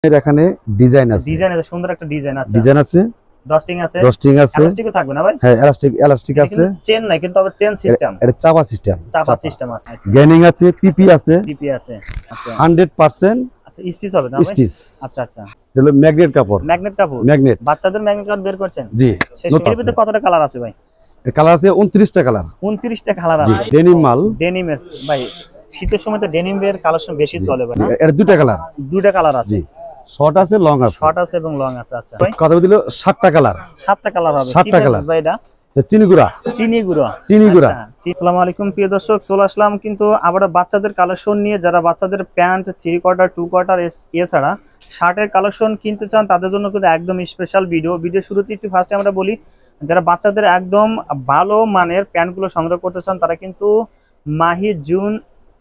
এর এখানে ডিজাইন আছে সুন্দর একটা ডিজাইন আছে। ডিজাইন আছে, ডাস্টিং আছে, এলাস্টিকও থাকবে না ভাই? হ্যাঁ এলাস্টিক আছে। চেন নাই কিন্তু আবার চেন সিস্টেম, এটা চাপা সিস্টেম আছে। গেনিং আছে, পিপি আছে, আচ্ছা 100%। আচ্ছা স্টিচ হবে না ভাই? স্টিচ। আচ্ছা আচ্ছা, হলো ম্যাগনেট কাপড়। ম্যাগনেট বাচ্চাদের ম্যাগনেট কাপড় বের করছেন? জি। এর ভিতরে কতটা কালার আছে ভাই? এর কালার আছে 29টা কালার। 29টা কালার আছে। ডেনিম মাল। ডেনিমের ভাই শীতের সময় তো ডেনিমের কালেকশন বেশি চলে ভাই না? এর দুইটা কালার আছে। জি, শর্ট আছে, লং আছে। শর্ট আছে এবং লং আছে। আচ্ছা কথা দিল 7টা কালার। 7টা কালার হবে। 7টা কালার ভাই এটা চিনি গুঁড়া। আসসালামু আলাইকুম প্রিয় দর্শক, চলে আসলাম কিন্তু আবার বাচ্চাদের কালেকশন নিয়ে। যারা বাচ্চাদের প্যান্ট, 3 কোয়ার্টার, 2 কোয়ার্টার এছাড়া শার্টের কালেকশন কিনতে চান তাদের জন্য কিন্তু একদম স্পেশাল ভিডিও শুরুতে একটু ফার্স্টে আমরা বলি, যারা বাচ্চাদের একদম ভালো মানের প্যান্টগুলো সংগ্রহ করতে চান তারা কিন্তু মাহি জুন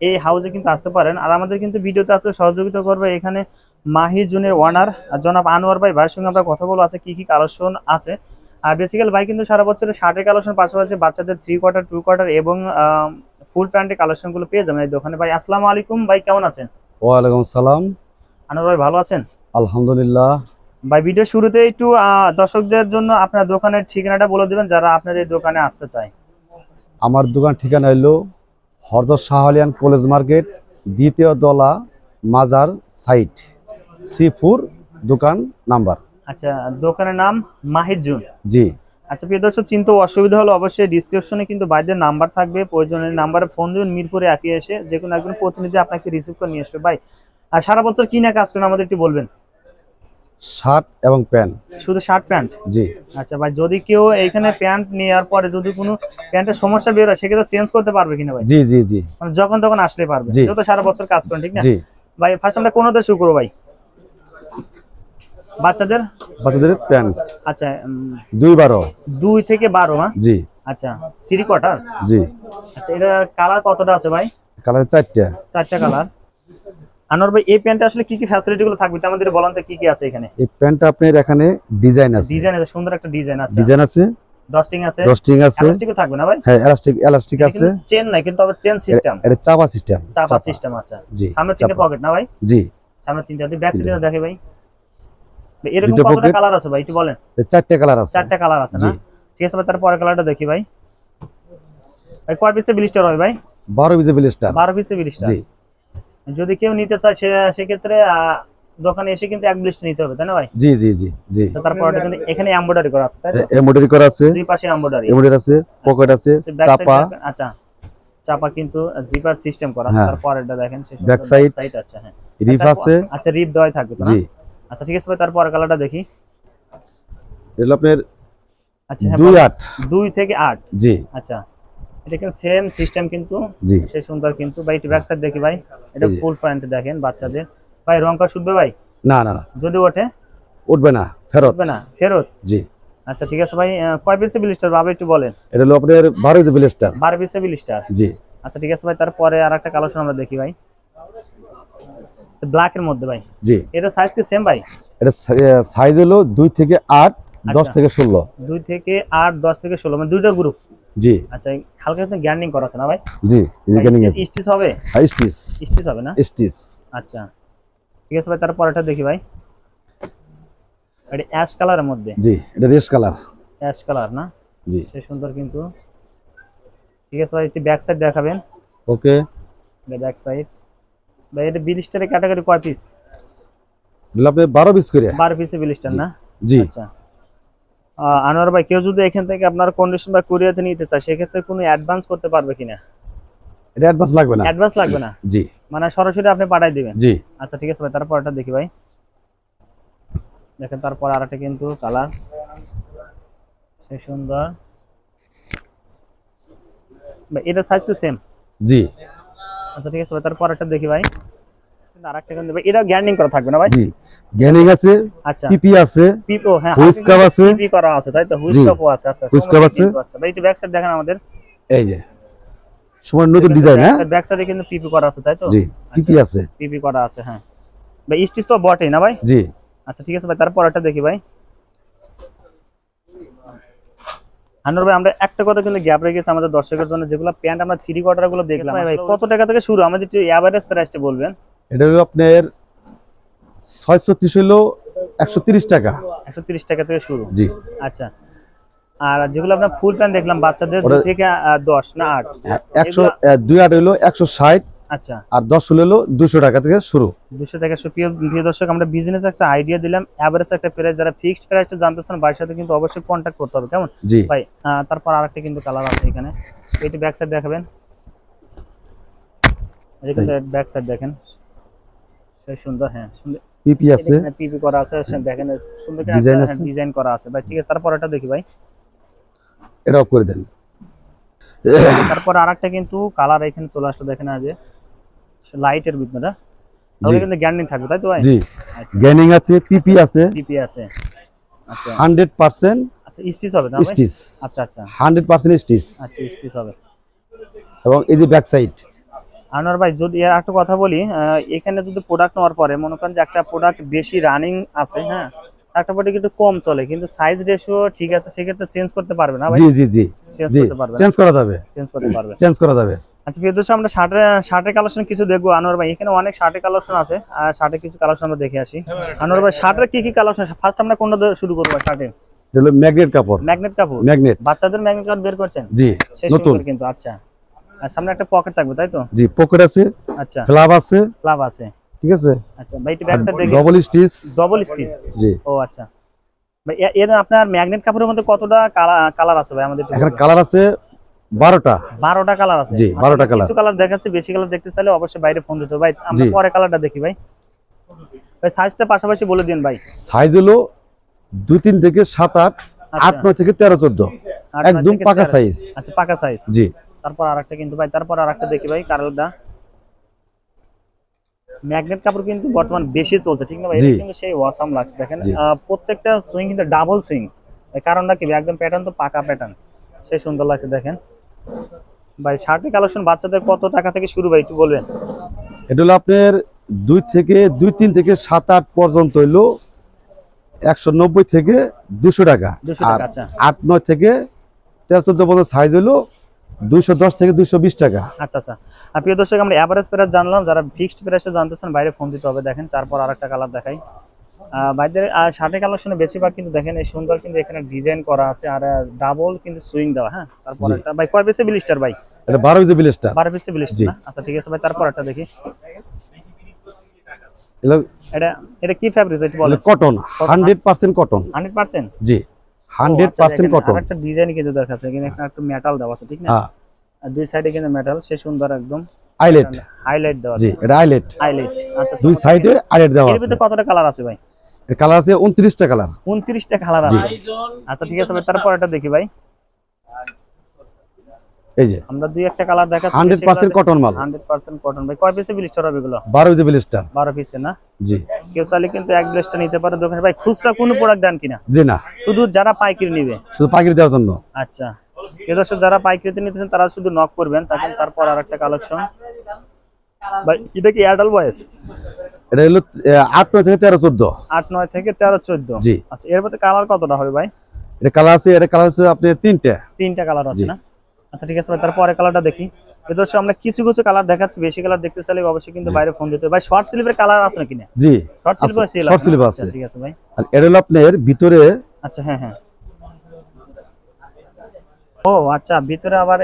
এই হাউসে কিন্তু আসতে পারেন। আর আমাদের কিন্তু ভিডিওতে আজকে সহযোগিতা করবে এখানে মাহি জুনের ওনার জনাব আনোয়ার ভাইয়ের সঙ্গে আমরা কথা বলবো আছে কি কি কালেকশন আছে। আর বেসিক্যালি ভাই কিন্তু সারা বছরের শার্টের কালেকশন পাশাপাশি বাচ্চাদের 3 কোয়ার্টার, 2 কোয়ার্টার এবং ফুল প্যান্টের কালেকশন গুলো পেয়ে যাবেন এই দোকানে। ভাই আসসালামু আলাইকুম, ভাই কেমন আছেন? ওয়ালাইকুম সালাম। আনোয়ার ভাই ভালো আছেন? আলহামদুলিল্লাহ। ভাই ভিডিও শুরুতে একটু দর্শকদের জন্য আপনার দোকানের ঠিকানাটা বলে দিবেন যারা আপনার এই দোকানে আসতে চায়। আমার দোকান ঠিকানা হলো হরদর শাহলিয়ান কলেজ মার্কেট, দ্বিতীয় দলা, মাজার সাইট, C4 দোকান নাম্বার। আচ্ছা, দোকানের নাম মাহিদ জুন। জি। আচ্ছা প্রিয় দর্শক, চিন্তা অসুবিধা হলো অবশ্যই ডিসক্রিপশনে কিন্তু বাইরের নাম্বার থাকবে, প্রয়োজনীয় নাম্বারে ফোন দিবেন। মিরপুরে একই এসে যে কোনো একজন প্রতিনিধি আপনাকে রিসিভ করে নিয়ে আসবে। ভাই আর সারা বছর কি না কাজ করেন আমাদের একটু বলবেন? শার্ট এবং প্যান্ট। শুধু শার্ট প্যান্ট? জি। আচ্ছা ভাই, যদি কেউ এইখানে প্যান্ট নেওয়ার পরে যদি কোনো প্যান্টের সমস্যা বের হয় সেক্ষেত্রে চেঞ্জ করতে পারবে কিনা ভাই? জি জি জি, মানে যখন তখন আসলে পারবে, যেহেতু সারা বছর কাজ করেন, ঠিক না? জি ভাই ফার্স্ট আমরা কোনটা শুরু করব ভাই? বাচ্চাদের প্যান্ট। আচ্ছা 2 থেকে 12 না? জি। আচ্ছা 3 কোয়ার্টার। জি। আচ্ছা এটা কালার কতটা আছে ভাই? কালার 4টা কালার। আনোয়ার ভাই এই প্যান্টে আসলে কি কি ফ্যাসিলিটি গুলো থাকবে আমাদের বলেন তো, কি কি আছে এখানে? এই প্যান্টটা আপনার এখানে ডিজাইন আছে, সুন্দর একটা ডিজাইন আছে। ডাস্টিং আছে, এলাস্টিকও থাকবে না ভাই? হ্যাঁ এলাস্টিক আছে। চেন নাই কিন্তু আবার চেন সিস্টেম, এটা চাপা সিস্টেম। আচ্ছা সামনে 3টে পকেট না ভাই? জি সামনে 3টা। ব্যাক সাইডে দেখে ভাই এরকম কতটা কালার আছে ভাই একটু বলেন? 4টা কালার আছে। 4টা কালার আছে না? ঠিক আছে, তার পরের কালারটা দেখি ভাই। ভাই কয় পিসে ব্লিস্টার হবে ভাই? 12 পিসে ব্লিস্টার। 12 পিসে ব্লিস্টার। জি। যদি কেউ নিতে চায় সেক্ষেত্রে দোকানে এসে কিন্তু এক ব্লিস্টার নিতে হবে, তাই না ভাই? জি জি জি জি। তারপর কিন্তু এখানে এমব্রয়ডারি করা আছে, তাই তো? এমব্রয়ডারি করা আছে, দুই পাশে এমব্রয়ডারি আছে, পকেট আছে, চাপা। আচ্ছা চাপা কিন্তু জিপার সিস্টেম করা আছে। তারপর এটা দেখেন ব্যাক সাইড আছে, হ্যাঁ রিপ আছে। আচ্ছা রিপ দেওয়াই থাকবে তো না? জি। আচ্ছা ঠিক আছে ভাই, তারপর কালারটা দেখি। এগুলো আপনার আচ্ছা 2 থেকে 8। জি। আচ্ছা এটা কিন্তু সেম সিস্টেম কিন্তু সেই সুন্দর কিন্তু ভাই। ব্যাক সাইড দেখি ভাই, এটা ফুল ফ্রন্ট দেখেন বাচ্চাদের। ভাই রংটা শুধবে ভাই? না না না, যদি ওঠে উঠবে না, ফেরত। জি। আচ্ছা ঠিক আছে ভাই, কয় পিসে ব্লিস্টার বাবা একটু বলেন? এটা হলো আপনার 12 পিসে ব্লিস্টার। 12 পিসে ব্লিস্টার। জি। আচ্ছা ঠিক আছে ভাই, তারপরে আরেকটা কালেকশন আমরা দেখি ভাই, ব্ল্যাক এর মধ্যে ভাই। জি। এটা সাইজ কি সেম ভাই? এটা সাইজ হলো 2 থেকে 8, 10 থেকে 16। 2 থেকে 8, 10 থেকে 16 মানে দুইটা গ্রুপ। জি। আচ্ছা হালকা একটু গ্যান্ডিং করা আছে না ভাই? জি গ্যান্ডিং আছে। স্টিচ হবে? হ্যাঁ স্টিচ হবে না? স্টিচ। আচ্ছা ঠিক আছে ভাই, তারপর এটা দেখি ভাই। এটা অ্যাশ কালারের মধ্যে। জি এটা রেড কালার। অ্যাশ কালার না? জি সেই সুন্দর কিন্তু। ঠিক আছে ভাই, একটু ব্যাক সাইড দেখাবেন? ওকে ব্যাক সাইড। ভাই এটা ব্লিস্টারের ক্যাটাগরি কয় পিস? আপনি 12 পিস করে। 12 পিসে ব্লিস্টার না? জি। আচ্ছা আনোয়ার ভাই, কেউ যদি এখান থেকে আপনার কন্ডিশন বা কুরিয়ারে নিতে চায় সেক্ষেত্রে কোনো অ্যাডভান্স করতে পারবে কিনা? এটা অ্যাডভান্স লাগবে না? অ্যাডভান্স লাগবে না। জি মানে সরাসরি আপনি পাঠিয়ে দিবেন? জি। আচ্ছা ঠিক আছে ভাই, তারপর এটা দেখি ভাই। দেখেন তারপর আরেকটা কিন্তু কালার সেই সুন্দর ভাই। এটা সাইজ কি সেম? জি। আচ্ছা ঠিক আছে ভাই, তারপর একটা দেখি ভাই। আরেকটা কিন্তু ভাই এটা গ্যান্ডিং করা থাকবে না ভাই? জি গ্যান্ডিং আছে। আচ্ছা পিপি আছে। পিপো হ্যাঁ, হুইস কাপ আছে। পিপি করা আছে তাই তো? হুইস কাপও আছে। আচ্ছা হুইস কাপ আছে। আচ্ছা ভাই একটু ব্যাক সাইড দেখেন আমাদের। এই যে সুন্দর নতুন ডিজাইন। হ্যাঁ ব্যাক সাইডে কিন্তু পিপি করা আছে তাই তো? জি পিপি আছে। পিপি করা আছে হ্যাঁ ভাই। স্টিচ তো বটেই না ভাই? জি। আচ্ছা ঠিক আছে ভাই, তারপর একটা দেখি ভাই। আনোয়ার ভাই আমরা একটা কথা কিন্তু গ্যাপ রেখেছি আমাদের দর্শকের জন্য, যেগুলো প্যান্ট আমরা 3 কোয়ার্টার গুলো দেখলাম ভাই কত টাকা থেকে শুরু, আমাদের একটু এভারেজ প্রাইসটা বলবেন? এটা হলো আপনার 630 হলো 130 টাকা। 130 টাকা থেকে শুরু। জি। আচ্ছা, আর যেগুলো আপনার ফুল প্যান্ট দেখলাম বাচ্চাদের 2 থেকে 10 না 8, 2 হলো 160। আচ্ছা, আর 10 হলো 200 টাকা থেকে শুরু। 200 টাকা। প্রিয় দর্শক, আমরা বিজনেস একটা আইডিয়া দিলাম, এভারেজ একটা প্রাইস। যারা ফিক্সড প্রাইসটা জানতে চান ভাইয়ের সাথে কিন্তু অবশ্যই কন্ট্যাক্ট করতে হবে, কেমন জি ভাই? তারপর আরেকটা কিন্তু কালার আছে এখানে, এটা ব্যাক সাইড দেখাবেন। এটা কিন্তু ব্যাক সাইড দেখেন, বেশ সুন্দর। হ্যাঁ, সুন্দর পিপি আছে, এখানে পিপি করা আছে, দেখেন সুন্দর করে ডিজাইন একটা আছে, ডিজাইন করা আছে ভাই। ঠিক আছে, তারপর এটা দেখি ভাই। এটা অফ করে দেন। তারপর আরেকটা কিন্তু কালার এখানে চলে আসলো, দেখেন যে লাইটের ভিতরে, তাহলে কিন্তু গ্যারান্টি থাকবে, তাই তো ভাই? জি, গ্যানিং আছে, পিপি আছে, পিপি আছে। আচ্ছা 100%। আচ্ছা, স্টিচ হবে না ভাই? স্টিচ। আচ্ছা আচ্ছা, 100% স্টিচ। আচ্ছা স্টিচ হবে। এবং এই যে ব্যাক সাইড। আনোয়ার ভাই, যদি আর একটা কথা বলি, এখানে যদি প্রোডাক্ট নেওয়ার পরে মনে করেন যে একটা প্রোডাক্ট বেশি রানিং আছে, হ্যাঁ, একটা প্রোডাক্ট একটু কম চলে কিন্তু সাইজ রেশিও ঠিক আছে, সেক্ষেত্রে চেঞ্জ করতে পারবে না ভাই? জি জি জি, চেঞ্জ জি করতে পারবে, চেঞ্জ করা যাবে, চেঞ্জ করতে পারবে, চেঞ্জ করা যাবে। আচ্ছা প্রিয় দর্শক, আমরা শার্টের কালেকশন কিছু দেখবো আনোয়ার ভাই। এখানে অনেক শার্টের কালেকশন আছে, আর শার্টের কিছু কালেকশন আমরা দেখে আসি। আনোয়ার ভাই, শার্টের কি কি কালেকশন? ফার্স্ট আমরা কোনটা দিয়ে শুরু করবো? শার্টের হলো ম্যাগনেট কাপড়। ম্যাগনেট কাপড়, ম্যাগনেট, বাচ্চাদের ম্যাগনেট কাপড় বের করছেন? জি, সেই নতুন সুন্দর কিন্তু। আচ্ছা, আর সামনে একটা পকেট থাকবে, তাই তো? জি, পকেট আছে, আচ্ছা, ফ্লাপ আছে, ক্লাব আছে। ঠিক আছে। আচ্ছা ভাই, এটা ব্যাক সাইড দেখি। Double stitch. ডবল স্টিচ, জি। ও আচ্ছা ভাই, এর আপনার ম্যাগনেট কাপড়ের মধ্যে কতটা কালার আছে ভাই আমাদের? এখানে কালার আছে 12টা। 12টা কালার আছে। জি, 12টা কালার। কিছু কালার দেখাচ্ছে, বেশি কালার দেখতে চাইলে অবশ্যই বাইরে ফোন দিতে হবে ভাই। আমরা জি। পরে কালারটা দেখি ভাই। ভাই সাইজটা পাশাপাশি বলে দিন ভাই। সাইজ হলো 2-3 থেকে 7-8, 8-9 থেকে 13-14, একদম পাকা সাইজ। আচ্ছা, পাকা সাইজ। জি। তারপর আরেকটা কিন্তু ভাই, তারপর আরেকটা দেখি ভাই, কালারটা ম্যাগনেট কাপড় কিন্তু বর্তমান বেশি চলছে, ঠিক না ভাই? এটা কিন্তু সেই ওয়াসাম লাগছে, দেখেন প্রত্যেকটা সুইং কিন্তু ডাবল সুইং। এই কারণটা কি? একদম প্যাটার্ন তো পাকা প্যাটার্ন, সেই সুন্দর লাগছে দেখেন ভাই। শার্টের কালেকশন বাচ্চাদের কত টাকা থেকে শুরু ভাই, একটু বলবেন? এটা হলো আপনার 2-3 থেকে 7-8 পর্যন্ত হইলো 190 থেকে 200 টাকা। 200 টাকা। আচ্ছা, 8-9 থেকে 13-14 পর্যন্ত সাইজ হলো 210 থেকে 220 টাকা। আচ্ছা আচ্ছা। আর প্রিয় দর্শক, আমরা এভারেজ প্রাইস জানলাম, যারা ফিক্সড প্রাইসে জানতেছেন বাইরে ফোন দিতে হবে। দেখেন তারপর আরেকটা কালার দেখাই ভাইদের। শার্টের কালেকশনে বেশিরভাগ কিন্তু দেখেন এই সুন্দর কিন্তু এখানে ডিজাইন করা আছে, আর ডাবল কিন্তু সুইং দেওয়া। হ্যাঁ, তারপর একটা ভাই, কয় পিসে ব্লিস্টার ভাই? এটা 12 পিসে ব্লিস্টার। 12 পিসে ব্লিস্টার না? আচ্ছা ঠিক আছে ভাই, তারপর একটা দেখি। এটা কি ফ্যাব্রিক এটা বলেন? Cotton, 100% cotton. 100%? জি, 100% কটন। একটা ডিজাইন কিন্তু দেখাচ্ছে, এখানে একটা মেটাল দেওয়া আছে, ঠিক না? হ্যাঁ, আর দুই সাইডে কিন্তু মেটাল, সে সুন্দর একদম হাইলাইট। হাইলাইট দেওয়া আছে। জি, এটা হাইলাইট। হাইলাইট, আচ্ছা। দুই সাইডে হাইলাইট দেওয়া আছে। এর ভিতরে কতটা কালার আছে ভাই? এর কালার আছে 29টা কালার। 29টা কালার আছে। আচ্ছা ঠিক আছে ভাই, তারপর এটা দেখি ভাই। এই যে আমরা দুই একটা কালার দেখাচ্ছি, 100% কটন মাল। 100% কটন ভাই। কয় পিসে ব্লিস্টার হবে এগুলো? 12 পিসে ব্লিস্টার। 12 পিসে না? জি। কেউ চাইলে কিন্তু এক ব্লিস্টার নিতে পারে দোকানে ভাই। খুচরা কোনো প্রোডাক্ট দেন কিনা? জি না, শুধু যারা পাইকারি নেবে? শুধু পাইকারি দেওয়ার জন্য। আচ্ছা, এই দর্শক যারা পাইকারিতে নিতেছেন তারা শুধু নক করবেন। তারপর আরেকটা কালেকশন ভাই, এটা কি অ্যাডাল্ট বয়েস? এটা হলো 8-9 থেকে 13-14। 8-9 থেকে 13-14। জি। আচ্ছা, এর মধ্যে কালার কতটা হবে ভাই? এটা কালার আছে, এটা কালার আছে আপনার 3টা কালার আছে না? আচ্ছা ঠিক আছে ভাই, তারপরে কালারটা দেখি। এই দর্শক, আমরা কিছু কিছু কালার দেখাচ্ছি, বেশি কালার দেখতে চাইলে অবশ্যই কিন্তু বাইরে ফোন দিতে হবে ভাই। শর্ট স্লিভের কালার আছে নাকি না? জি, শর্ট স্লিভ আছে। শর্ট স্লিভ আছে। ঠিক আছে ভাই। আর এটা হলো আপনার ভিতরে। আচ্ছা, হ্যাঁ হ্যাঁ। ও আচ্ছা, ভিতরে আবার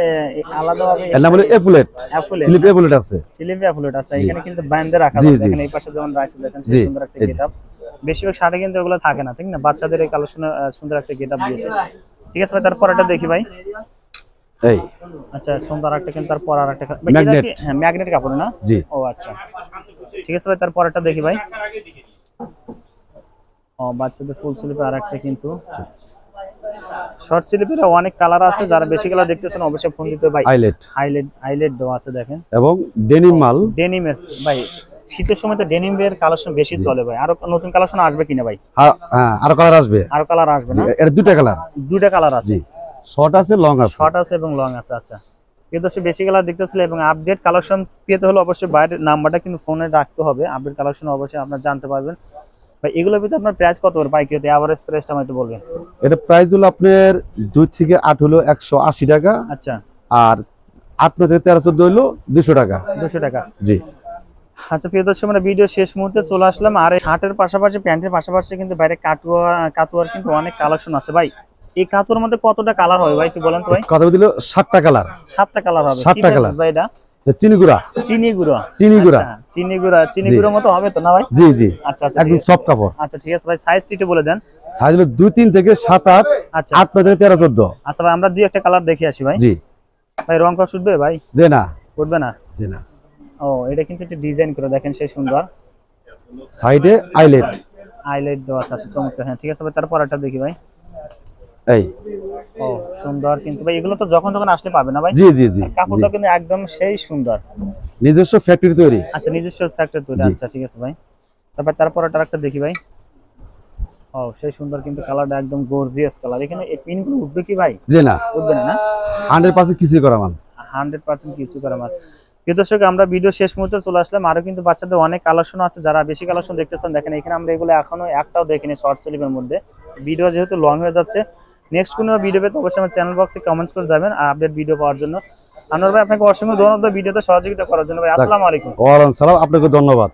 আলাদা ভাবে এর নাম হলো এপুলেট। স্লিভ এপুলেট আছে। স্লিভ এপুলেট, আচ্ছা। এখানে কিন্তু বাইন্ধে রাখা যায়, দেখেন এই পাশে যেমন রাখছে, দেখেন সেই সুন্দর একটা গেটআপ। বেশিরভাগ শার্টে কিন্তু এগুলো থাকে না, ঠিক না? বাচ্চাদের এই কালেকশনে সুন্দর একটা গেটআপ দিয়েছে। ঠিক আছে ভাই, তারপর এটা দেখি ভাই। এই আচ্ছা, সুন্দর একটা কিন্তু তারপর আরেকটা ম্যাগনেট। হ্যাঁ, ম্যাগনেট কাপড় না? জি। ও আচ্ছা ঠিক আছে ভাই, তারপর এটা দেখি ভাই। ও বাচ্চাদের ফুল স্লিভে আরেকটা কিন্তু শর্ট স্লিভের অনেক কালার আছে, যারা বেশি কালার দেখতেছেন অবশ্যই ফোন দিতে ভাই। হাইলাইট দেওয়া আছে দেখেন, এবং ডেনিম মাল। ডেনিমের ভাই, শীতের সময় তো ডেনিমের কালেকশন বেশি চলে ভাই। আরো নতুন কালেকশন আসবে কিনা ভাই? হ্যাঁ, আরো কালার আসবে। আরো কালার আসবে না? এটা দুইটা কালার। দুইটা কালার আছে। জি, শর্ট আছে, লং আছে। শর্ট আছে এবং লং আছে। আচ্ছা, কিন্তু বেশি কালার দেখতেছিল এবং আপডেট কালেকশন পেতে হলে অবশ্যই বাইরের নাম্বারটা কিন্তু ফোনে রাখতে হবে। আপডেট কালেকশন অবশ্যই আপনারা জানতে পারবেন ভাই। এগুলোর ভিতরে আপনার প্রাইস কত করে পাইকারিতে? এভারেজ প্রাইসটা আমাকে একটু বলবেন। এটা প্রাইস হলো আপনার 2 থেকে 8 হলো 180 টাকা। আচ্ছা, আর 8-9 থেকে 13-14 হলো 200 টাকা। 200 টাকা। জি। আচ্ছা প্রিয় দর্শক, আমরা ভিডিও শেষ মুহূর্তে চলে আসলাম। আর এই শার্টের পাশাপাশি প্যান্টের পাশাপাশি কিন্তু বাইরে কাতুয়ার কিন্তু অনেক কালেকশন আছে ভাই। এই কাতুয়ার মধ্যে কতটা কালার হবে ভাই একটু বলেন তো ভাই? কথা দিল 7টা কালার। 7টা কালার হবে। 7টা কালার ভাই এটা চিনি গুঁড়া। চিনি গুঁড়া। চিনি গুঁড়া। আচ্ছা, চিনি গুঁড়োর মতো হবে তো না ভাই? জি জি, আচ্ছা আচ্ছা, একদম সফট কাপড়। আচ্ছা ঠিক আছে ভাই, সাইজটি একটু বলে দেন। সাইজ হলো 2 3 থেকে 7 8, আচ্ছা 8 থেকে 13 14। আচ্ছা ভাই, আমরা দুই একটা কালার দেখে আসি ভাই। জি ভাই রং কস উঠবে ভাই? যে না, উঠবে না। জি না। ও এটা কিন্তু একটু ডিজাইন করে দেখেন, সেই সুন্দর সাইডে আইলেট দেওয়া আছে। আচ্ছা চমৎকার। হ্যাঁ ঠিক আছে ভাই, তারপর একটা দেখি ভাই। এই ও সুন্দর কিন্তু ভাই, এগুলো তো যখন তখন আসলে পাবে না ভাই? জি জি জি, আর কাপড়টা কিন্তু একদম সেই সুন্দর। নিজস্ব ফ্যাক্টরি তৈরি। আচ্ছা নিজস্ব ফ্যাক্টরি তৈরি। জি। আচ্ছা ঠিক আছে ভাই, তারপর একটা দেখি ভাই। ও সেই সুন্দর কিন্তু কালারটা একদম গর্জিয়াস কালার। এখানে এই পিনগুলো উঠবে কি ভাই? যে না, উঠবে না না? 100% কিছুই করা মাল। 100% কিছু করে আমার। প্রিয় দর্শক, আমরা ভিডিও শেষ মুহূর্তে চলে আসলাম। আরো কিন্তু বাচ্চাদের অনেক কালেকশন আছে, যারা বেশি কালেকশন দেখতে চান দেখেন এখানে আমরা এগুলো এখনো একটাও দেখিনি শর্ট স্লিপের মধ্যে। ভিডিও যেহেতু লং হয়ে যাচ্ছে, নেক্সট কোনো ভিডিও পেতে অবশ্যই আমার চ্যানেল বক্সে কমেন্টস করে যাবেন আর আপডেট ভিডিও পাওয়ার জন্য। আনোয়ার ভাই আপনাকে অসংখ্য ধন্যবাদ ভিডিওতে সহযোগিতা করার জন্য ভাই। আসসালামু আলাইকুম। ওয়ালাইকুম সালাম, আপনাকে ধন্যবাদ।